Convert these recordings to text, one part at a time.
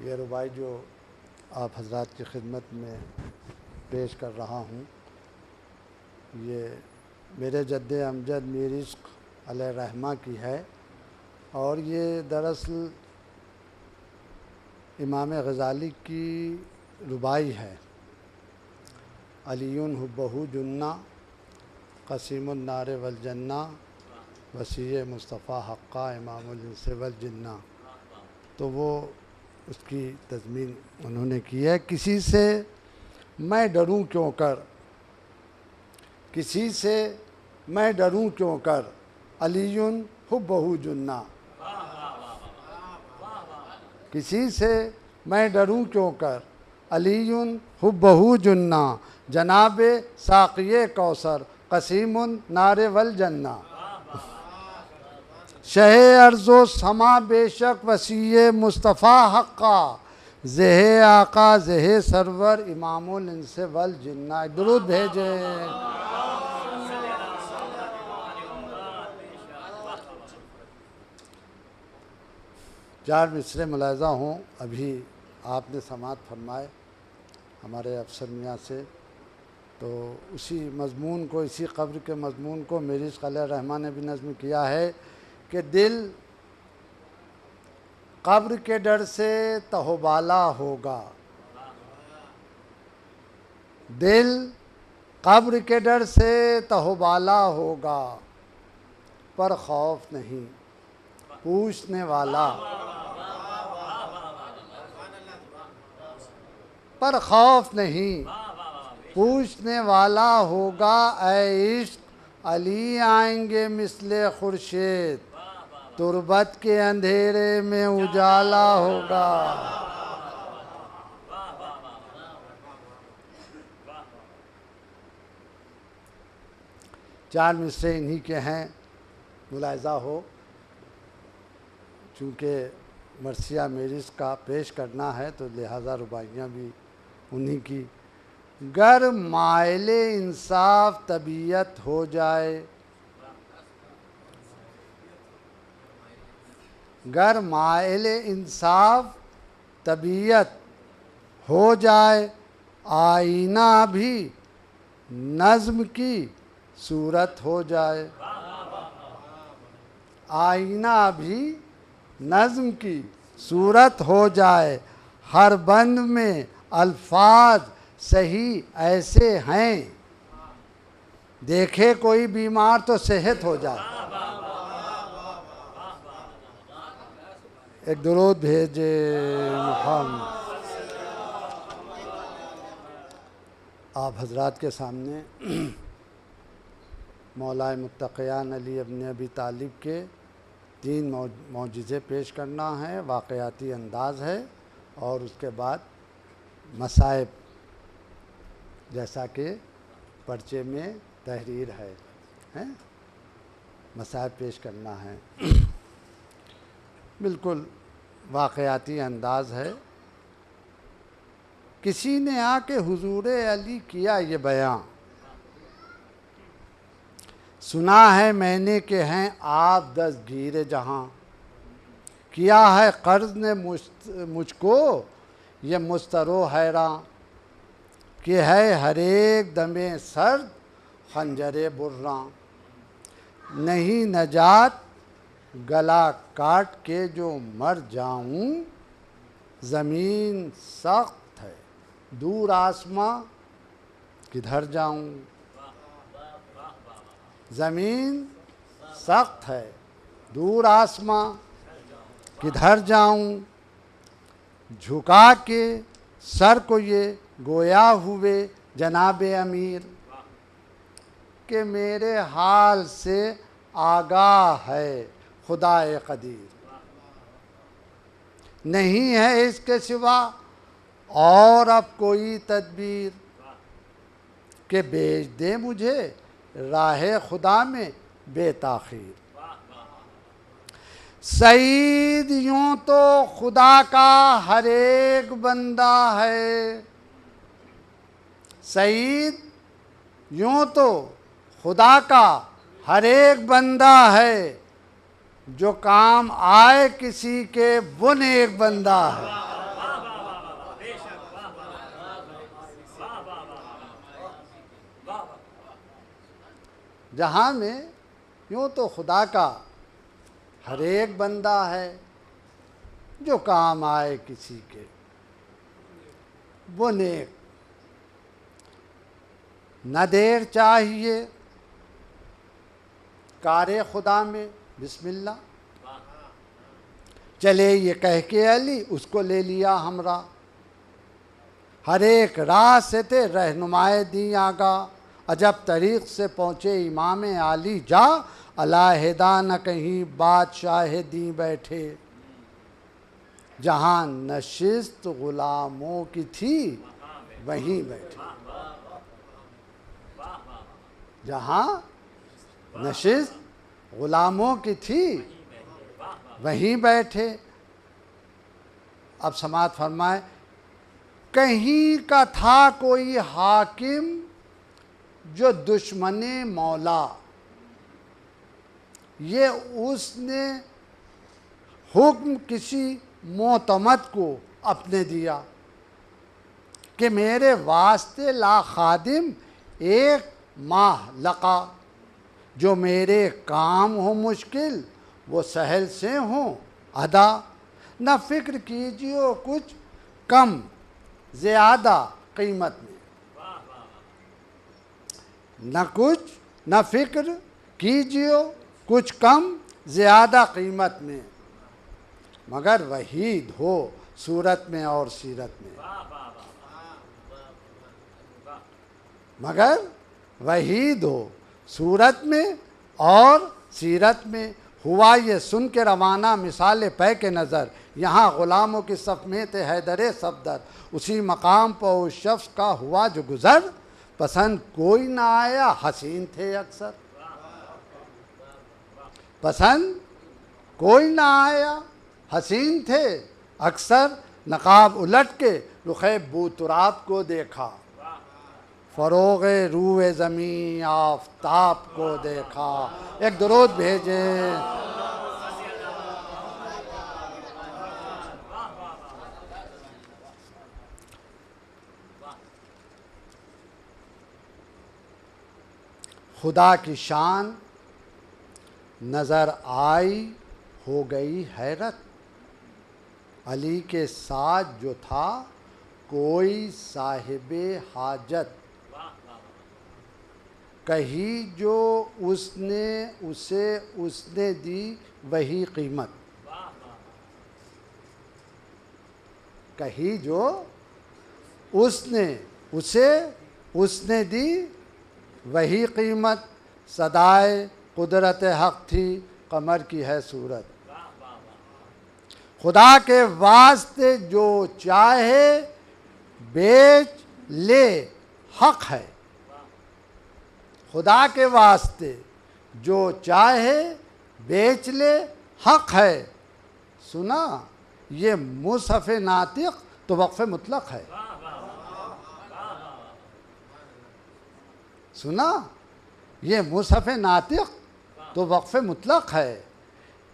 ये रुबाई जो आप हजरात की खिदमत में पेश कर रहा हूँ, ये मेरे जद्द अमजद मीर इश्क अलैहि रहमा की है और ये दरअसल इमाम गज़ाली की रुबाई है। अलीयुन हुब्बहु जुन्ना क़सीमुन नारे वल जन्ना वसीय मुस्तफ़ा हक़्क़ा इमामुल इंस वल जिन्ना। तो वो उसकी तज़मीन उन्होंने की है। किसी से मैं डरूं क्यों कर, किसी से मैं डरूं क्यों कर, अलीयुन हुब्बहु जुन्ना। किसी से मैं डरूं क्यों कर, अलीयुन हुब्बहु जुन्ना। जनाबे साक़िए कौसर क़सीमुन नारे वल जन्ना। शहे अर्ज़ो समा बेशक वसीए मुस्तफ़ा हक़्क़ा, ज़ेहे आका ज़ेहे सरवर इमामुल इंस वल जिन्ना। दुरूद भेजे। चार मिसरे मुलाज़ा हों। अभी आपने समात फरमाए हमारे अफसर मियाँ से, तो उसी मज़मून को, इसी कब्र के मज़मून को मीर इश्क अलैहि रहमा ने भी नज़्म किया है कि दिल कब्र के डर से तहोबाला होगा, दिल कब्र के डर से तहोबाला होगा, पर खौफ नहीं पूछने वाला, पर खौफ नहीं पूछने वाला होगा। ऐ इश्क अली आएंगे मिसले खुर्शीद, तुरबत के अंधेरे में उजाला होगा। चार मिसरे इन्हीं के हैं, मुलाहिज़ा हो। चूँकि मरसिया मीर इश्क का पेश करना है तो लिहाजा रुबाइयाँ भी उन्हीं की। गर माइले इंसाफ तबीयत हो जाए, गर माइले इंसाफ तबीयत हो जाए, आईना भी नज़्म की सूरत हो जाए, आईना भी नज़्म की सूरत हो जाए। हर बंद में अल्फाज सही ऐसे हैं, देखे कोई बीमार तो सेहत हो जाए। एक दुरूद भेजे मुहम्मद। आप हजरात के सामने मौलाए मुत्तक़ियान अली इब्न अबी तालिब के 3 मौजिज़े पेश करना है। वाक़याती अंदाज़ है और उसके बाद मसाइब, जैसा कि पर्चे में तहरीर है, हैं? मसाइब पेश करना है। बिल्कुल वाक़याती अंदाज़ है। किसी ने आके हुजूरे अली किया ये बयां, सुना है मैंने कि हैं आप दस्तगीर जहां, किया है कर्ज ने मुझको ये मुस्तरो हैरान, कि है हर एक दमे सर्द खंजरे बुर्रा, नहीं नजात गला काट के जो मर जाऊं, ज़मीन सख्त है दूर आसमां किधर जाऊं, ज़मीन सख्त है दूर आसमां किधर जाऊं। झुका के सर को ये गोया हुए जनाबे अमीर, कि मेरे हाल से आगाह है खुदाए कदीर, नहीं है इसके सिवा और अब कोई तदबीर, के भेज दे मुझे राहे खुदा में बेताखीर। सईद यूं तो खुदा का हर एक बंदा है, सईद यूं तो खुदा का हर एक बंदा है, जो काम आए किसी के वो नेक बंदा है। जहाँ में यूँ तो खुदा का हर एक बंदा है जो काम आए किसी के, वो नेक। न देर चाहिए कारे खुदा में बिस्मिल्लाह, चले ये कह के अली उसको ले लिया हमरा, हर एक राह से थे रहनुमाए दी आगा, अजब तरीक़ से पहुँचे इमाम आली जा, अलाहिदा न कहीं बादशाह दी बैठे, जहाँ नशिस्त ग़ुलामों की थी वहीं बैठे, जहाँ नशिस्त ग़ुलामों की थी वहीं बैठे। अब समात फरमाए, कहीं का था कोई हाकिम जो दुश्मने मौला, ये उसने हुक्म किसी मोतमद को अपने दिया कि मेरे वास्ते ला खादिम एक माह लका, जो मेरे काम हो मुश्किल वो सहल से हों अदा, न फ़िक्र कीजिए कुछ कम ज़्यादा कीमत में, न फ़िक्र कीजिए कुछ कम ज़्यादा कीमत में, मगर वहीद हो सूरत में और सीरत में, मगर वहीद हो सूरत में और सीरत में। हुआ ये सुन के रवाना मिसाल पै के नज़र, यहाँ ग़ुलामों की सफ़ में थे हैदरे सफदर, उसी मकाम पर उस शख्स का हुआ जो गुज़र, पसंद कोई ना आया हसीन थे अक्सर, पसंद कोई ना आया हसीन थे अक्सर, नकाब उलट के रुखे बूतराब को देखा, फ़रोग़े रूए ज़मीं आफ़ताब को देखा। एक दुरूद भेजे। खुदा की शान नज़र आई हो गई हैरत, अली के साथ जो था कोई साहिबे हाजत, कही जो उसने दी वही कीमत, कही जो उसने दी वही कीमत, सदाए कुदरत हक़ थी कमर की है सूरत, खुदा के वास्ते जो चाहे बेच ले हक़ है, खुदा के वास्ते जो चाहे बेच ले हक़ है। सुना ये मुसहफ़ नातिक़ तो वक़फ़ मुतलक़ है, सुना ये मुसहफ़ नातिक़ तो वक़फ़ मुतलक़ है,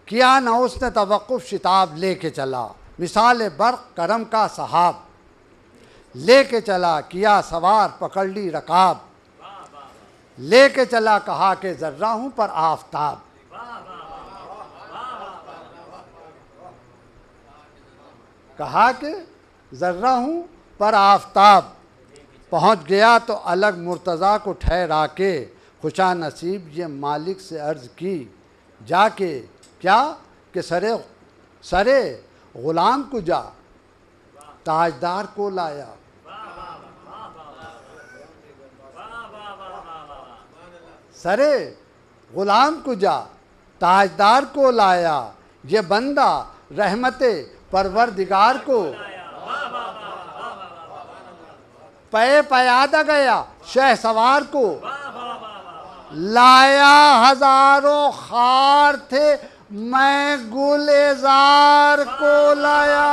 किया न उसने तवक़्क़ुफ़ शिताब लेके चला, मिसाल बर्क़ करम का सहाब लेके चला, किया सवार पकड़ ली रकाब, लेके चला कहा कि ज़र्रा हूँ पर आफ़ताब, कहा कि ज़र्रा हूँ पर आफ़ताब, पहुँच गया तो अलग मुर्तज़ा को ठहरा के, खुशा नसीब ये मालिक से अर्ज़ की जाके, क्या कि सरे ग़ुलाम को जा ताजदार को लाया, सरे ग़ुलाम को जा ताजदार को लाया, ये बंदा रहमते परवरदिगार को पे पयादा गया शह सवार को, लाया हज़ारों खार थे मैं गुलेज़ार को लाया।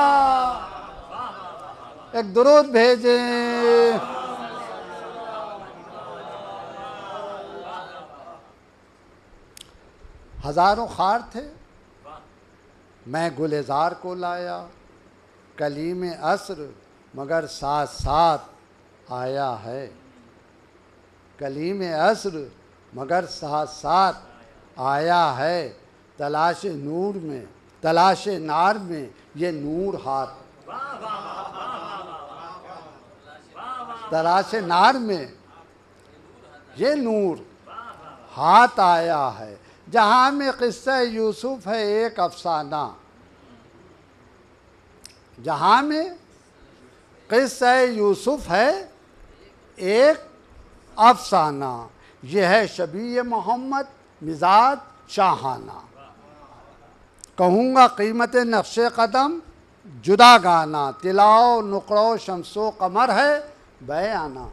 एक दुरूद भेजे। हज़ारों खार थे मैं गुलेज़ार को लाया, कलीम अस्र मगर साथ साथ आया है, कलीम अस्र मगर साथ साथ आया है तलाश नूर में, तलाश नार में ये नूर हाथ, तलाश नार में ये नूर हाथ आया है। जहाँ में किस्सा यूसुफ है एक अफसाना, जहाँ में किस्सा यूसुफ है एक अफसाना, यह है शबीह मोहम्मद मिजाज शाहाना। कहूँगा कीमत नक्शे कदम जुदा गाना, तिलाओ नुकड़ो शमसो कमर है बयाना।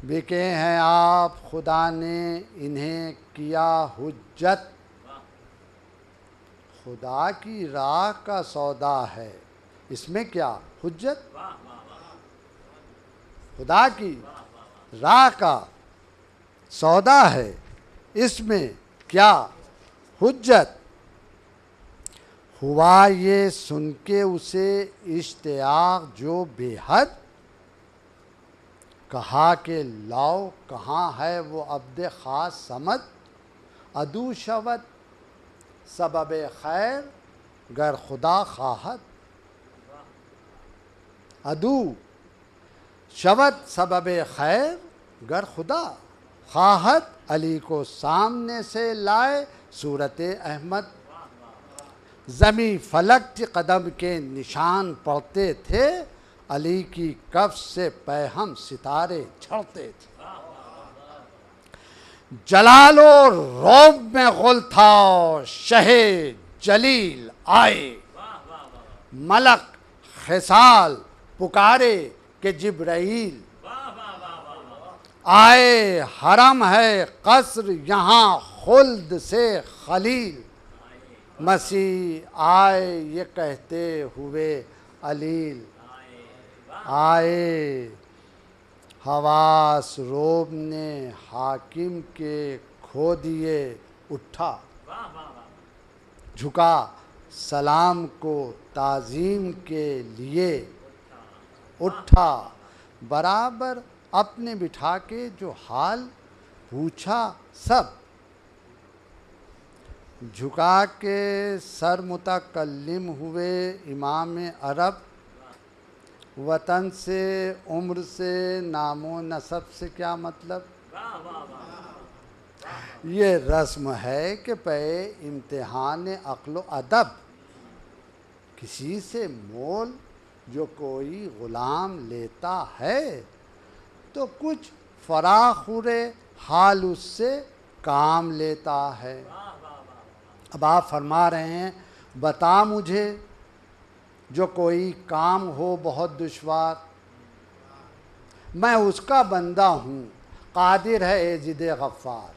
बिके हैं आप खुदा ने इन्हें किया हुज्जत, खुदा की राह का सौदा है इसमें क्या हुज्जत, खुदा की राह का सौदा है इसमें क्या हुज्जत। हुआ ये सुन के उसे इश्तियाक जो बेहद, कहा कि लाओ कहाँ है वो अब्द ख़ास समझ, अदू शवत सबब खैर गर खुदा खाहत, अदू शवत सबब खैर गर खुदा खाहत। अली को सामने से लाए सूरत अहमद, ज़मी फलक के कदम के निशान पड़ते थे, अली की कफ से पैहम सितारे छड़ते थे। जलालो रौब में गुल था शहे जलील आए, मलक खिसाल पुकारे के जिब्राइल आए। हरम है कसर यहाँ खुल्द से खलील, मसीह आए ये कहते हुए अलील आए। हवास रोब ने हाकिम के खो दिए, उठा झुका सलाम को ताज़ीम के लिए, उठा बराबर अपने बिठा के जो हाल पूछा सब, झुका के सर मुतकल्लिम हुए इमाम अरब। वतन से उम्र से नामो नसब से क्या मतलब, ये रस्म है कि पे इम्तिहान अक्ल अदब किसी से मोल जो कोई ग़ुलाम लेता है तो कुछ फराखुरे हाल उससे काम लेता है। अब आप फरमा रहे हैं बता मुझे जो कोई काम हो बहुत दुश्वार, मैं उसका बंदा हूँ कादिर है एजिद गफ़्फ़ार।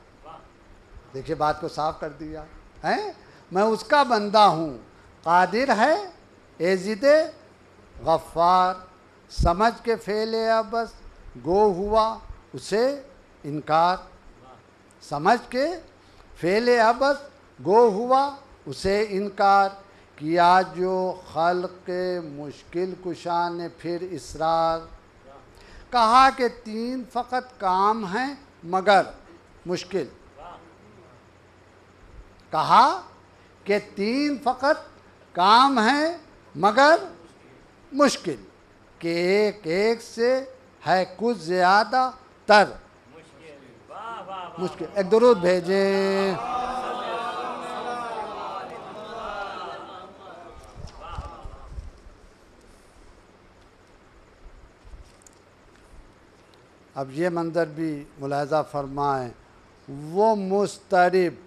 देखिए बात को साफ कर दिया है, मैं उसका बंदा हूँ कादिर है एजिद गफ़्फ़ार। समझ के फेले अबस गो हुआ उसे इनकार, समझ के फेले अबस गो हुआ उसे इनकार। किया जो खल्क़ मुश्किल कुशा ने फिर इसरार, कहा कि 3 फ़कत काम हैं मगर मुश्किल, कहा कि 3 फ़कत काम हैं मगर मुश्किल, कि एक एक से है कुछ ज़्यादा तर मुश्किल। एक दुरूद भेजें। अब ये मंज़र भी मुलाहज़ा फरमाएँ, वो मुस्तरिब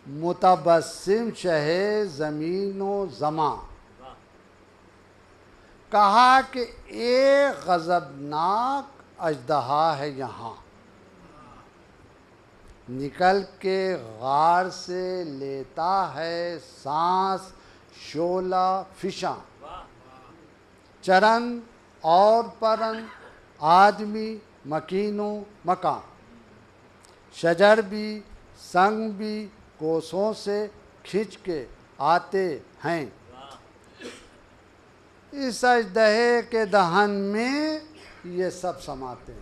मुतबस्सिम शहे ज़मीनो ज़मा, कहा कि एक गज़बनाक अजदहा है यहाँ, निकल के गार से लेता है सांस शोला फिशा, चरन और परन आदमी मकीनो मकान, शजर भी संग भी कोसों से खींच के आते हैं, इस अजदहे के दहन में ये सब समाते हैं।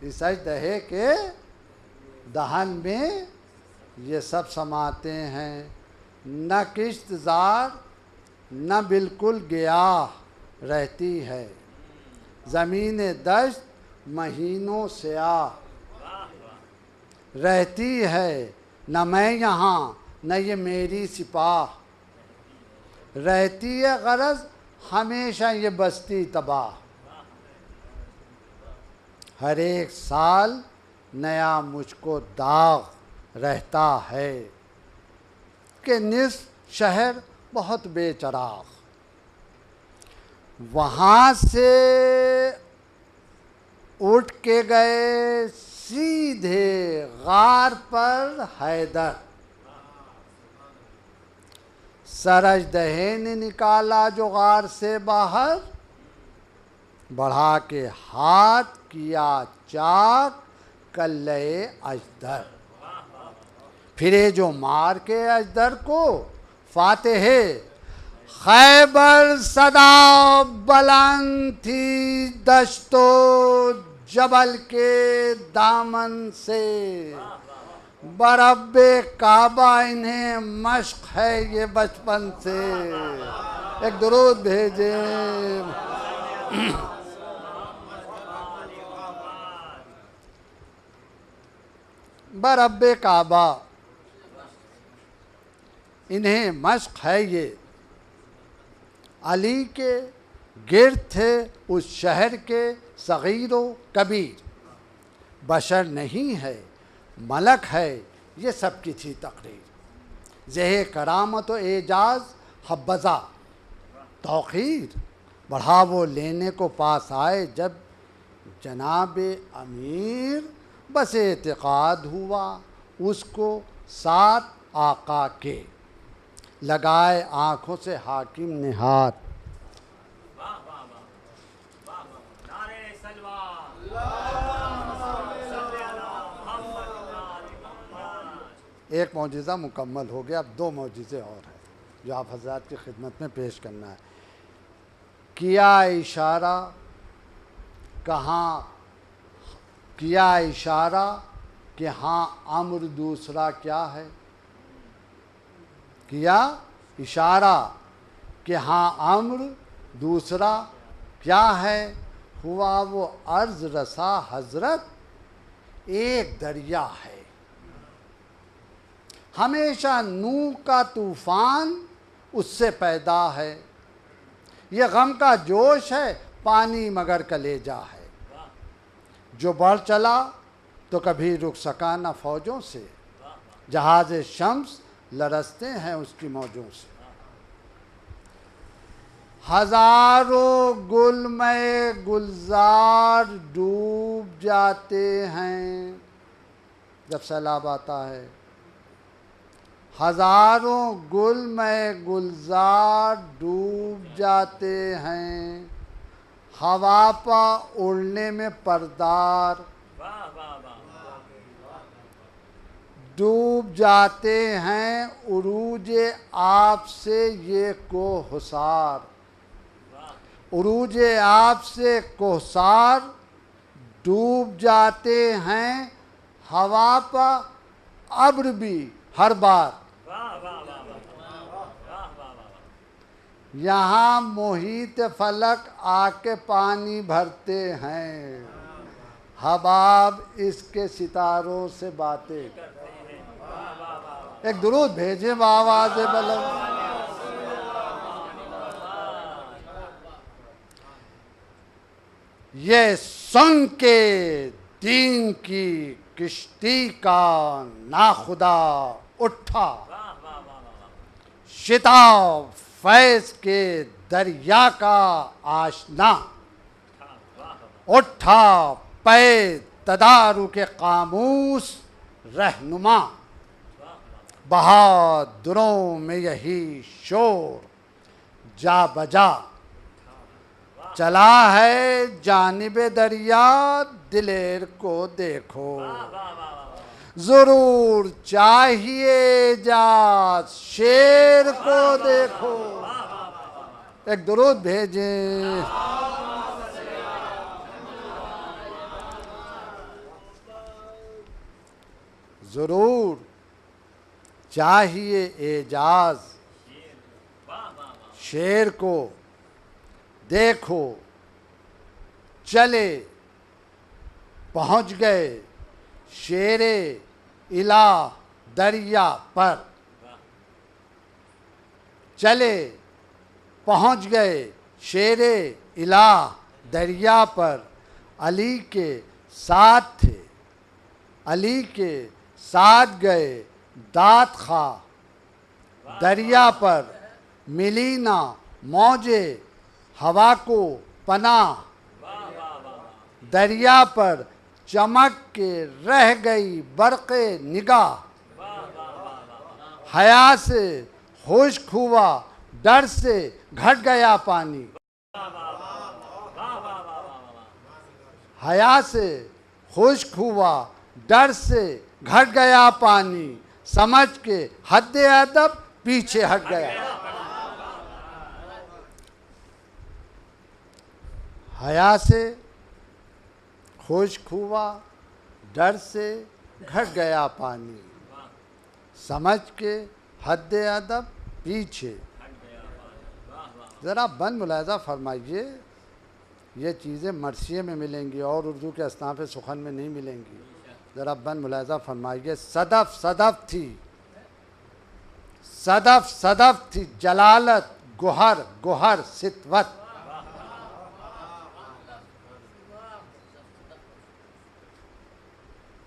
इस सजदहे के दहन में ये सब समाते हैं। न किश्त जार न बिल्कुल गया रहती है, ज़मीन दश्त महीनों स्याह रहती है। न मैं यहाँ न ये मेरी सिपाह, रहती है गरज हमेशा ये बस्ती तबाह। हर एक साल नया मुझको दाग रहता है कि निस्फ शहर बहुत बेचराग। वहाँ से उठ के गए सीधे गार पर हैदर, सरजदहे ने निकाला जो गार से बाहर, बढ़ा के हाथ किया चाक कल्ले अजदर। फिरे जो मार के अजदर को फातेहे खैबर सदा बुलंद थी दश्तो जबल के दामन से। बरब्बे काबा इन्हें मश्क है ये बचपन से। एक दुरूद भेजे। बरब्बे काबा इन्हें मश्क है ये। अली के गिर्द थे उस शहर के सगीरो कबीर। बशर नहीं है मलक है ये सबकी थी तकरीर। ज़ेहे करामत व एजाज हब्बज़ा तौक़ीर। बढ़ा वो लेने को पास आए जब जनाब अमीर। बस एतिक़ाद हुआ उसको साथ आका के। लगाए आँखों से हाकिम ने हाथ। एक मौजज़ा मुकम्मल हो गया, अब दो मौजज़े और हैं जो आप हज़रात की खिदमत में पेश करना है। किया इशारा कहाँ, किया इशारा कि हाँ अम्र दूसरा क्या है। किया इशारा कि हाँ अम्र दूसरा क्या है। हुआ वो अर्ज़ रसा हज़रत एक दरिया है। हमेशा नूह का तूफ़ान उससे पैदा है। ये गम का जोश है पानी मगर कलेजा है। जो बढ़ चला तो कभी रुक सका न फ़ौजों से। जहाज़ शम्स लरसते हैं उसकी मौजों से। हज़ारों गुल में गुलजार डूब जाते हैं जब सैलाब आता है। हज़ारों गुल में गुलजार डूब जाते हैं। हवा पा उड़ने में परदार डूब जाते हैं। उरूजे आप से ये कोहसार। उरूजे आप से कोहसार डूब जाते हैं। हवा पा अब्र भी हर बार। यहाँ मोहित फलक आके पानी भरते हैं। हबाब इसके सितारों से बातें। एक दुरूद भेजे आवाज़ बुलंद। ये सुन के दीन की किश्ती का नाखुदा उठा। शिताब फैज़ के दरिया का आशना उठा। पे तदारु के कामूस रहनुमा। बहादुरों में यही शोर जा बजा। चला है जानिबे दरिया दिलेर को देखो। ज़रूर चाहिए जात शेर को देखो। एक दुरूद भेजें। ज़रूर चाहिए एजाज शेर को, देखो चले पहुँच गए शेरे इला दरिया पर, चले पहुँच गए शेरे इला दरिया पर। अली के साथ थे, अली के साथ गए दात खा दरिया पर, मिली ना मौजे हवा को पनाह, दरिया पर चमक के रह गई बरक़े निगाह, हया से खुश्क हुआ डर से घट गया पानी, हया से खुश्क हुआ डर से घट गया पानी, समझ के हद अदब पीछे हट गया। हया से खुश्क हुआ डर से घट गया पानी, समझ के हद अदब पीछे। ज़रा बंद मुलाहज़ा फरमाइए, ये चीज़ें मरसिए में मिलेंगी और उर्दू के अस्नाफ़ सुखन में नहीं मिलेंगी। ज़रा बंद मुलाहज़ा फरमाइए। सदफ़ सदफ़ थी, सदफ़ सदफ़ थी जलालत, गुहर गुहर सितवत,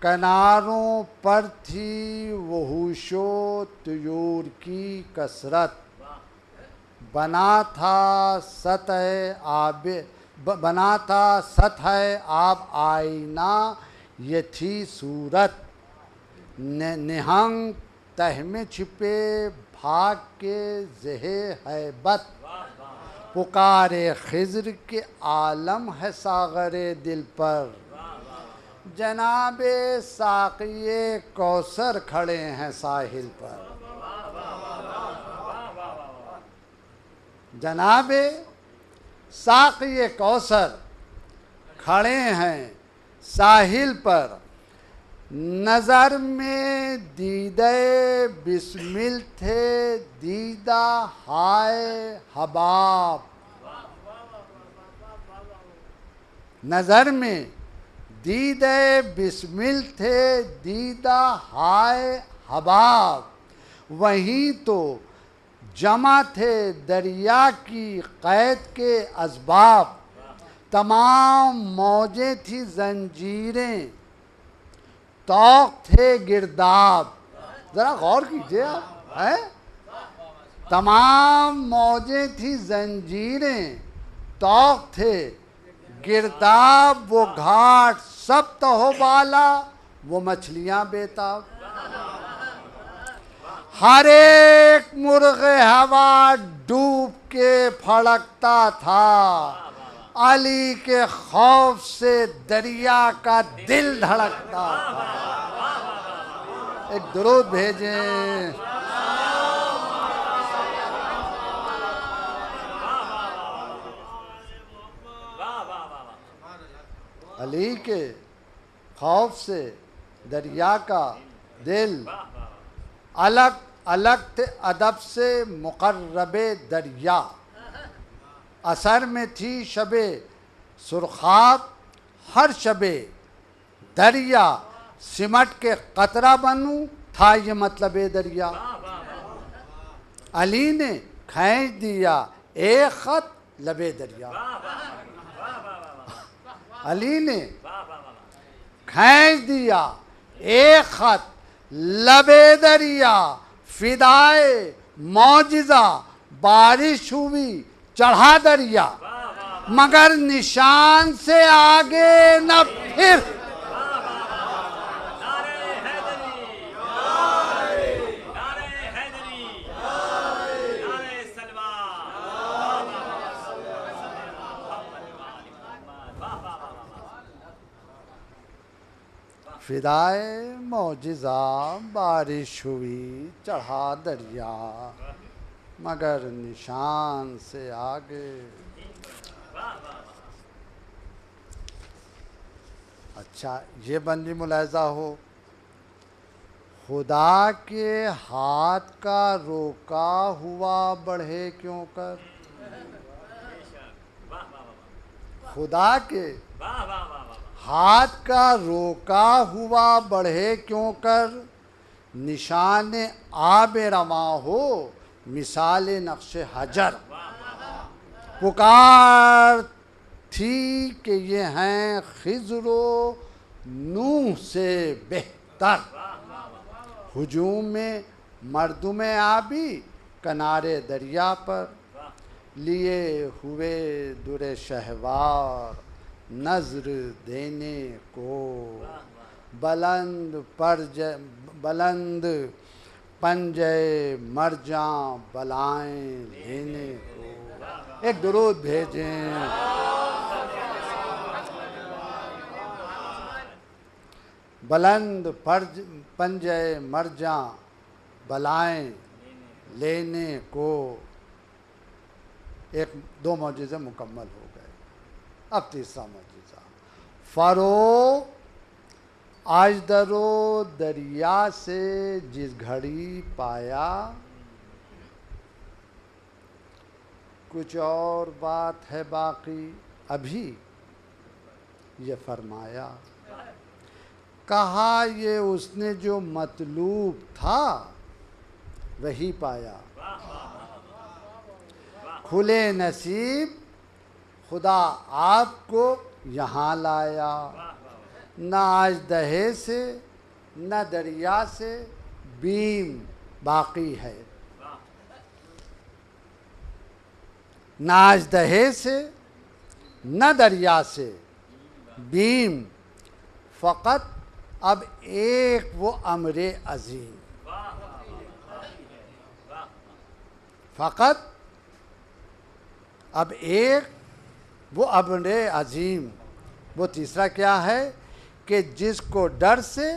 किनारों पर थी वहूशो तुयूर की कसरत, बना था सतह आब, बना था सतह आब आईना, ये थी सूरत, निहंग तह में छिपे भाग के ज़हे हैबत, पुकारे खिज़्र के आलम है सागरे दिल पर, जनाबे साक़िए कौसर खड़े हैं साहिल पर, जनाबे साक़िए कौसर खड़े हैं साहिल पर, नज़र में दीदे बिस्मिल थे दीदा हाय हबाब, नज़र में दीदे बिस्मिल थे दीदा हाय हबाब, वहीं तो जमा थे दरिया की क़ैद के असबाब, तमाम मौजें थी जंजीरें तौक थे गिरदाब। ज़रा गौर कीजिए आप, हैं? तमाम मौजें थी जंजीरें तौक थे गिरदाब, वो घाट सब तहो बाला, वो मछलियाँ बेताब, हर एक मुर्गे हवा डूब के फड़कता था, अली के खौफ से दरिया का दिल धड़कता था। एक दुरूद भेजें। अली के खौफ से दरिया का दिल, अलग अलग थे अदब से मुक़र्रबे दरिया, असर में थी शबे सुरखाब हर शबे दरिया, सिमट के कतरा बनूं था ये मतलब दरिया, अली ने खींच दिया एक ख़त लबे दरिया, अली ने खींच दिया एक ख़त लबे दरिया, फिदाए मौजिज़ा बारिश हुई चढ़ा दरिया, मगर निशान से आगे न फिर, फिदाए मौजिज़ा बारिश हुई चढ़ा दरिया, मगर निशान से आगे। अच्छा, ये बंदी मुलाहिज़ा हो खुदा के हाथ का रोका हुआ बढ़े क्यों कर, खुदा के हाथ का रोका हुआ बढ़े क्यों कर, निशान आब रमा हो मिसाल नक्श हजर। पुकार थी कि ये हैं खिज़रो नूह से बेहतर, हुजूम में मर्दुम आबी किनारे दरिया पर, लिए हुए दुरे शहवार नज़र देने को, बुलंद पंजे मरजां बलाएं लेने को। एक दुरूद भेजें। बुलंद पंजे मरजां बलाएं लेने को। एक दो मौजज़े मुकम्मल हो गए। अब तीसरा मौजज़ा, फ़रो आज दरो दरिया से जिस घड़ी पाया, कुछ और बात है बाकी अभी ये फरमाया। कहा ये उसने जो मतलूब था वही पाया, खुले नसीब खुदा आपको यहाँ लाया। न आज दहे से न दरिया से बीम बाकी है, न आज दहे से न दरिया से बीम, फ़कत अब एक वो अमरे अजीम, फ़कत अब एक वो अमरे अजीम। वो तीसरा क्या है कि जिसको डर से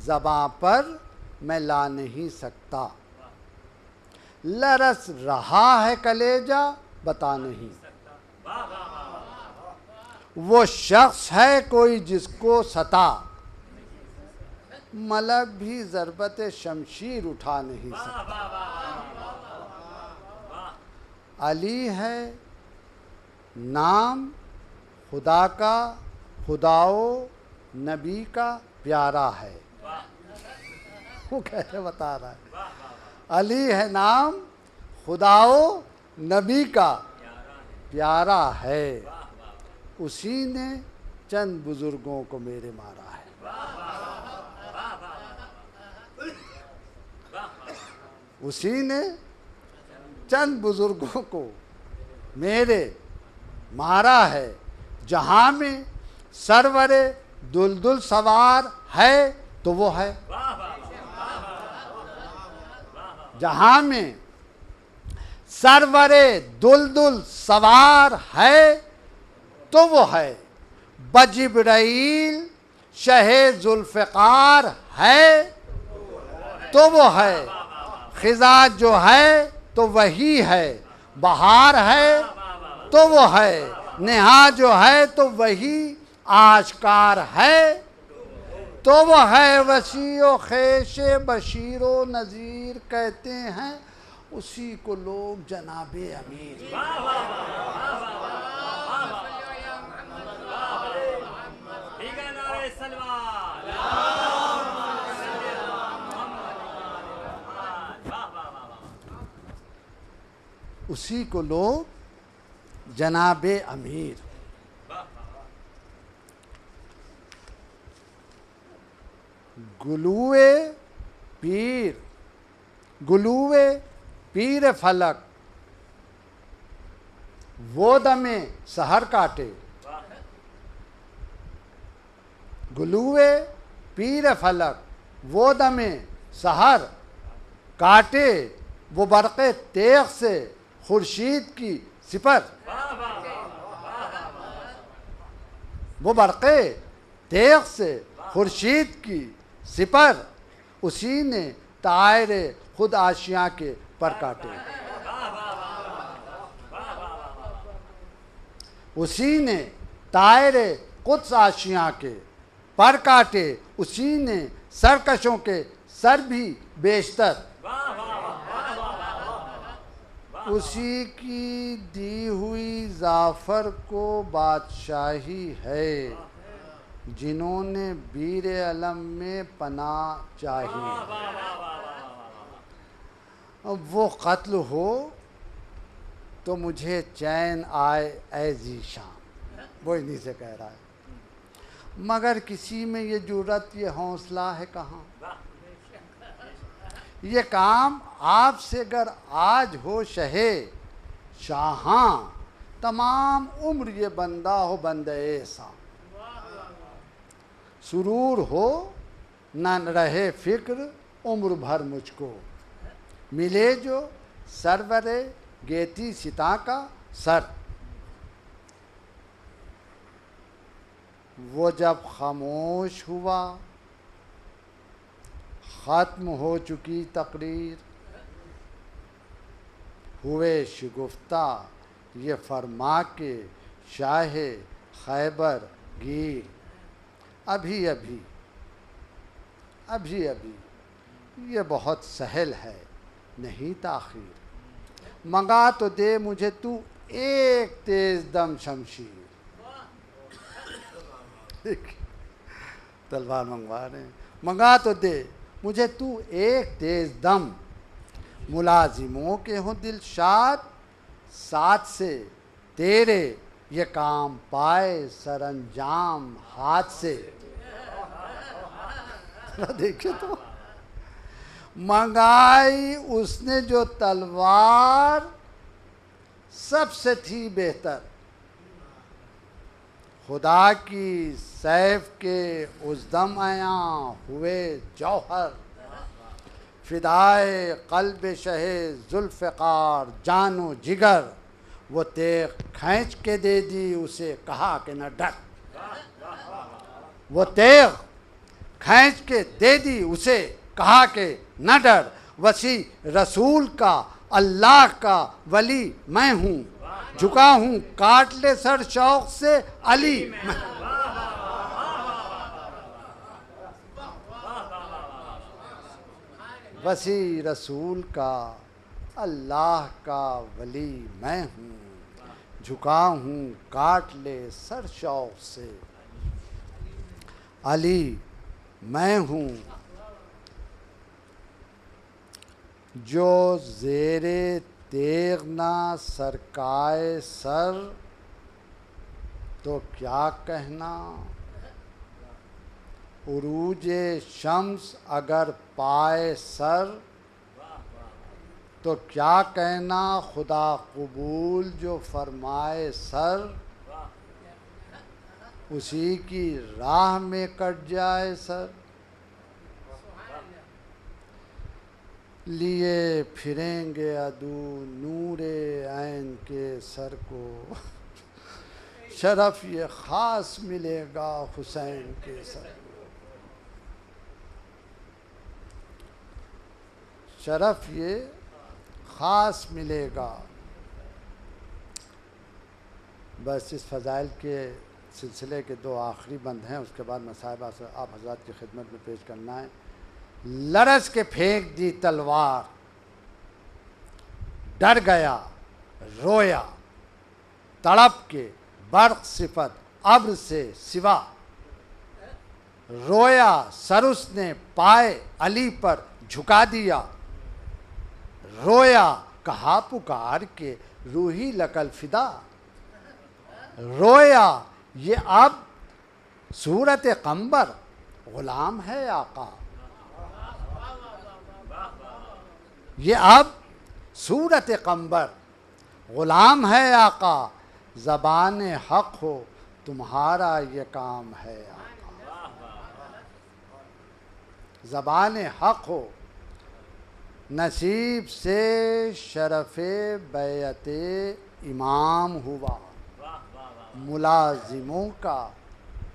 ज़बां पर मैं ला नहीं सकता, लरस रहा है कलेजा बता नहीं। वो शख्स है कोई जिसको सता, मलक भी ज़रबत शमशीर उठा नहीं सकता। अली है नाम खुदा का, खुदाओ नबी का प्यारा है। वो कैसे बता रहा है? अली है नाम खुदाओ नबी का प्यारा है, उसी ने चंद बुजुर्गों को मेरे मारा है। उसी ने चंद बुजुर्गों को मेरे मारा है। जहाँ में सरवरे दुलदुल सवार है तो वो है, जहाँ में सरवरे दुलदुल सवार है तो वो है। बजिब्राइल शहे जुल्फ़िकार है तो वो है। खिज़ा जो है तो वही है, बहार है तो वो है, नेहा जो है तो वही आश्कार है तो वो है। वसीओ ख़ेशे बशीरो नज़ीर कहते हैं, उसी को लोग जनाबे अमीर। उसी को लोग जनाबे अमीर। गुलुए पीर, गुलुए पीर फलक वो दमे सहर काटे। गुलुए पीर फलक वो दमे सहर काटे, वो बरक़े तेग़ से खुर्शीद की सिपर। वो बरक़े तेग़ से खुर्शीद की सिपर, उसी ने तायरे खुद आशियाँ के पर काटे। उसी ने तायरे खुद आशियाँ के पर काटे, उसी ने सरकशों के सर भी बेशतर उसी की दी हुई जाफर को बादशाही है, जिन्होंने बीर अलम में पनाह चाही। अब वो कत्ल हो तो मुझे चैन आए ऐ ज़ीशान, वो इन्हीं से कह रहा है। मगर किसी में ये जुर्रत, ये हौसला है कहाँ? ये काम आपसे अगर आज हो शहे शाहां, तमाम उम्र ये बंदा हो बंदे सा। सुरूर हो न रहे फिक्र उम्र भर मुझको, मिले जो सरवरे गेती सिता का सर। वो जब खामोश हुआ, ख़त्म हो चुकी तकरीर, हुए शगुफ्ता ये फरमा के शाहे खैबर गिर। अभी अभी अभी अभी ये बहुत सहल है, नहीं ताख़ीर। मंगा तो दे मुझे तू एक तेज़ दम शमशीर। तलवार मंगवा रहे हैं। मंगा तो दे मुझे तू एक तेज़ दम, मुलाजिमों के हों दिल शाद, साथ से तेरे ये काम पाए सरंजाम हाथ से। देखिए तो मंगाई उसने जो तलवार सबसे थी बेहतर, खुदा की सैफ के उस दम आया हुए जौहर, फिदाए क़ल्ब शहे जुल्फ़िकार जानो जिगर। वो तेग खींच के दे दी उसे कहा कि न डर। वो तेग खींच के दे दी उसे कहा कि न डर। वसी रसूल का अल्लाह का वली मैं हूँ, झुका हूँ काट ले सर शौक़ से अली। वसी रसूल का अल्लाह का वली मैं हूँ, झुका हूँ काट ले सर शौक़ से अली मैं हूँ। जो ज़ेरे तेग ना सरकाए सर, तो क्या कहना उरूजे शम्स अगर पाए सर, तो क्या कहना खुदा कबूल जो फरमाए सर, उसी की राह में कट जाए सर। लिए फिरेंगे अदू नूरे ऐन के सर को, शरफ ये ख़ास मिलेगा हुसैन के सर को। शरफ ये ख़ास मिलेगा। बस इस फ़ज़ाइल के सिलसिले के दो आखिरी बंद हैं, उसके बाद मसाइब आप हज़रात की खिदमत में पेश करना है। लरस के फेंक दी तलवार, डर गया रोया, तड़प के बर्क़ सिफत अब्र से सिवा। रोया सर उसने पाए अली पर झुका दिया, रोया कहा पुकार के रूही लकल फिदा। रोया ये अब सूरत कम्बर, ग़ुलाम है आका। ये अब सूरत कम्बर, ग़ुलाम है आका। ज़बान हक़ हो तुम्हारा ये काम है आका। ज़बान हक़ हो नसीब से शरफ़े बैअते इमाम हुआ। मुलाजिमों का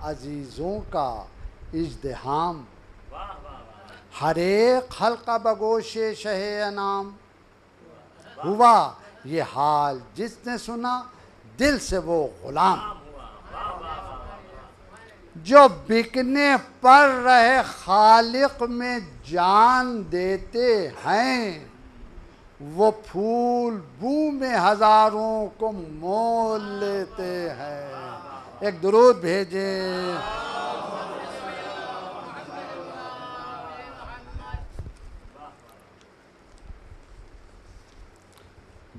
अजीज़ों का इज़्दिहाम, हर एक हल्का बगोशे शहे अनाम हुआ। ये हाल जिसने सुना दिल से वो ग़ुलाम, जो बिकने पर रहे खालिक में जान देते हैं, वो फूल बू में हजारों को मोल लेते हैं। एक दुरूद भेजे।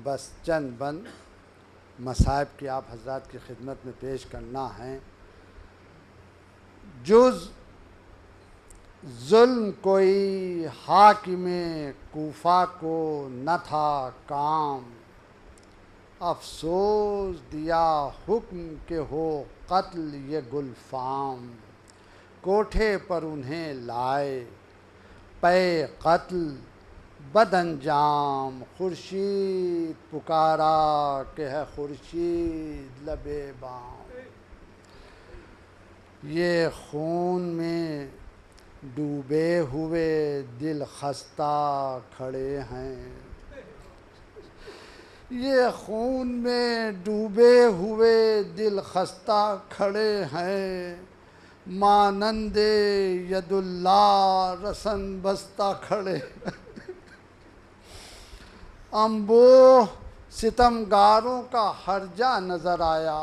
बस चंद बंद मसाइब की आप हजरात की खिदमत में पेश करना है। जुज़ जुल्म कोई हाकिमे कूफा को न था काम, अफसोस दिया हुक्म के हो कत्ल ये गुलफाम। कोठे पर उन्हें लाए पे कत्ल बदअंजाम, खुर्शीद पुकारा के है खुर्शीद लबे बाम। ये खून में डूबे हुए दिल खस्ता खड़े हैं, ये खून में डूबे हुए दिल खस्ता खड़े हैं। मानंदे यदुल्ला रसन बस्ता खड़े अम्बो सितमगारों का हर्जा नज़र आया।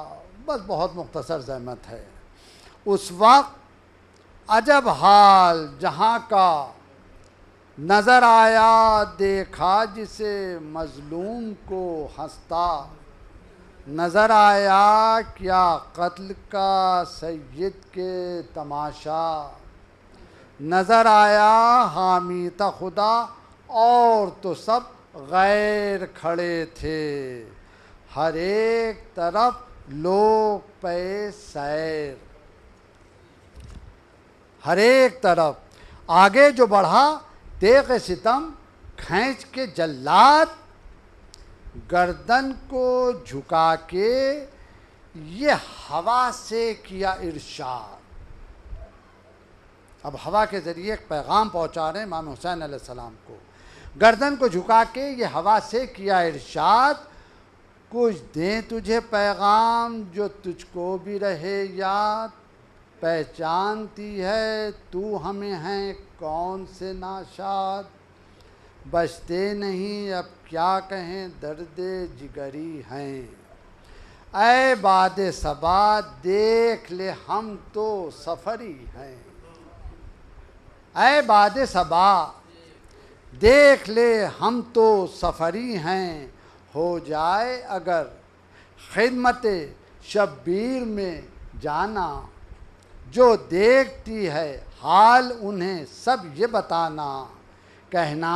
बस बहुत मुख्तसर ज़हमत है। उस वक्त अजब हाल जहाँ का नज़र आया, देखा जिसे मज़लूम को हंसता नज़र आया। क्या कत्ल का सैयद के तमाशा नज़र आया। हामी था खुदा और तो सब गैर खड़े थे, हर एक तरफ लोग पे सैर। हर एक तरफ आगे जो बढ़ा तेग सितम खींच के जल्लाद, गर्दन को झुका के ये हवा से किया इरशाद। अब हवा के ज़रिए एक पैगाम पहुँचा रहे हैं इमाम हुसैन अलैहिस्सलाम को। गर्दन को झुका के ये हवा से किया इरशाद, कुछ दें तुझे पैगाम जो तुझको भी रहे याद। पहचानती है तू हमें हैं कौन से नाशाद, बचते नहीं अब क्या कहें दर्द जिगरी हैं। ऐ बादे सबा देख ले हम तो सफ़री हैं। ऐ बादे सबा देख ले हम तो सफ़री हैं। हो जाए अगर खिदमत शब्बीर में जाना, जो देखती है हाल उन्हें सब ये बताना। कहना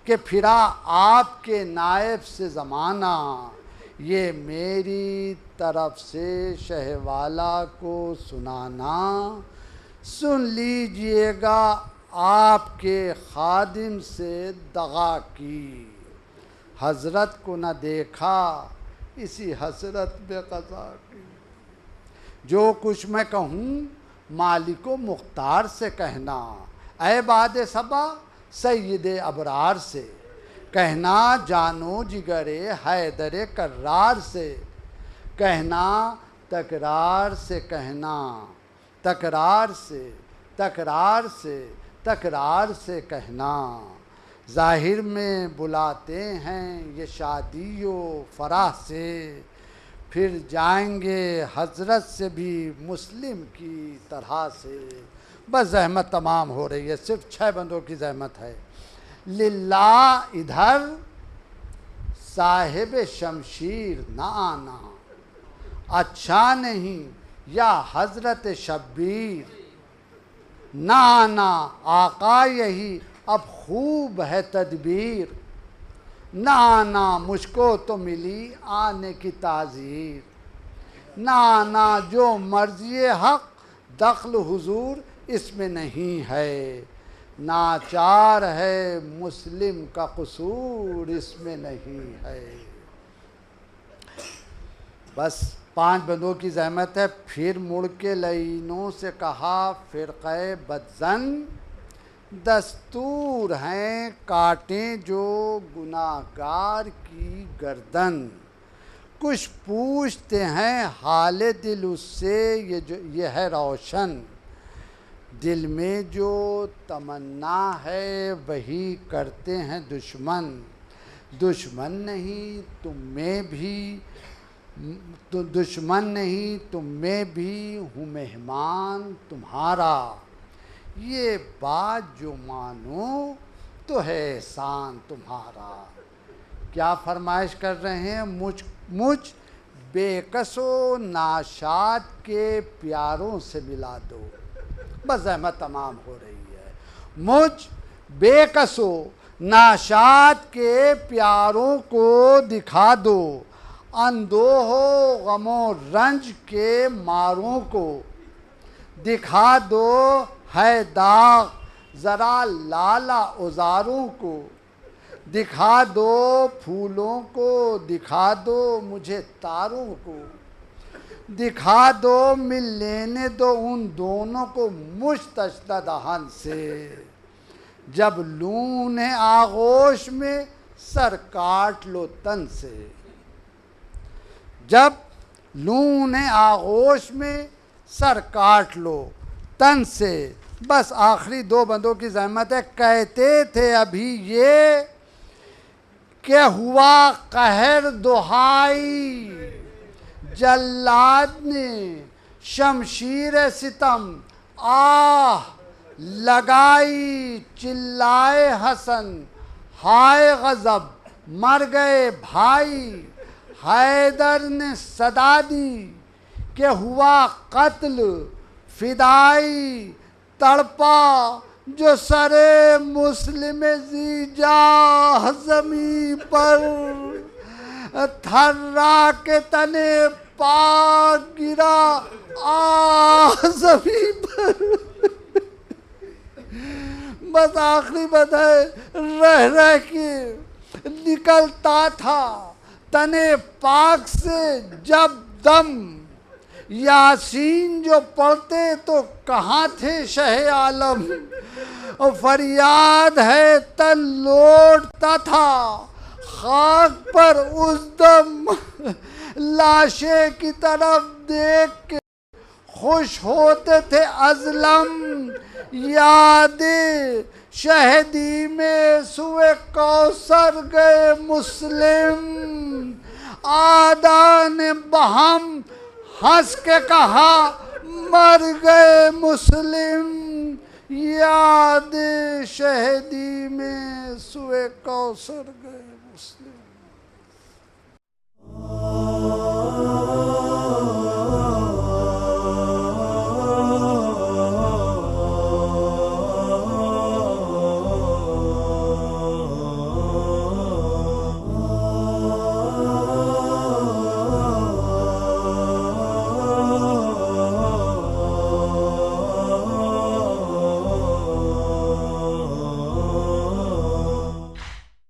कि फिरा आपके नायब से ज़माना, ये मेरी तरफ से शहवाला को सुनाना। सुन लीजिएगा आपके खादिम से दगा की, हज़रत को न देखा इसी हसरत बेक़ज़ा की। जो कुछ मैं कहूँ मालिको मुख्तार से कहना, ऐ बादे सबा सैयदे अबरार से कहना। जानो जिगरे हैदर कर्रार से कहना, तकरार से कहना, तकरार से तकरार से तकरार से कहना। ज़ाहिर में बुलाते हैं ये शादियो फराह से, फिर जाएंगे हजरत से भी मुस्लिम की तरह से। बस ज़हमत तमाम हो रही है, सिर्फ 6 बंदों की ज़हमत है। लिल्ला इधर साहिब शमशीर न आना, अच्छा नहीं या हजरत शब्बीर न आना। आका यही अब खूब है तदबीर, न आना मुझको तो मिली आने की ताज़ीर। न आना जो मर्ज़ी हक़ दख्ल हुजूर इसमें नहीं है, नाचार है मुस्लिम का कसूर इसमें नहीं है। बस 5 बंदों की ज़हमत है। फिर मुड़ के लईनों से कहा, फ़िरक़े बदज़न दस्तूर हैं काटें जो गुनाहगार की गर्दन। कुछ पूछते हैं हाल दिल उससे, ये है रोशन। दिल में जो तमन्ना है वही करते हैं दुश्मन। दुश्मन नहीं तुम में भी, तो दुश्मन नहीं तुम में भी हूँ मेहमान तुम्हारा। ये बात जो मानो तो है एहसान तुम्हारा। क्या फरमाइश कर रहे हैं? मुझ बेकसो नाशाद के प्यारों से मिला दो। बस जहमत तमाम हो रही है। मुझ बेकसो नाशाद के प्यारों को दिखा दो। अंदोहो गमो रंज के मारों को दिखा दो। है दाग ज़रा लाला उजारों को दिखा दो। फूलों को दिखा दो मुझे तारों को दिखा दो। मिल लेने दो उन दोनों को मुश्तशद दहन से। जब लूं ने आगोश में सर काट लो तन से। जब लूं ने आगोश में सर काट लो तन से। बस आखिरी दो बंदों की ज़हमत है। कहते थे अभी ये क्या हुआ कहर दुहाई। जल्लाद ने शमशीर सितम आह लगाई। चिल्लाए हसन हाय गज़ब मर गए भाई। हैदर ने सदा दी कि हुआ कत्ल फिदाई। तड़पा जो सरे मुस्लिम जीजा ज़मी पर। थर्रा के तने पाक गिरा ज़मी पर। बस आखिरी बात है, रह रह के निकलता था तने पाक से जब दम। यासीन जो पढ़ते तो कहाँ थे शह आलम। और फरियाद है तन लौटता था खाक पर उस दम। लाशे की तरफ देख के खुश होते थे अजलम। यादें शहदी में सुए कौसर गए मुस्लिम। आदा ने बहम हंस के कहा मर गए मुस्लिम। यादें शहदी में सुए कौसर गए मुस्लिम।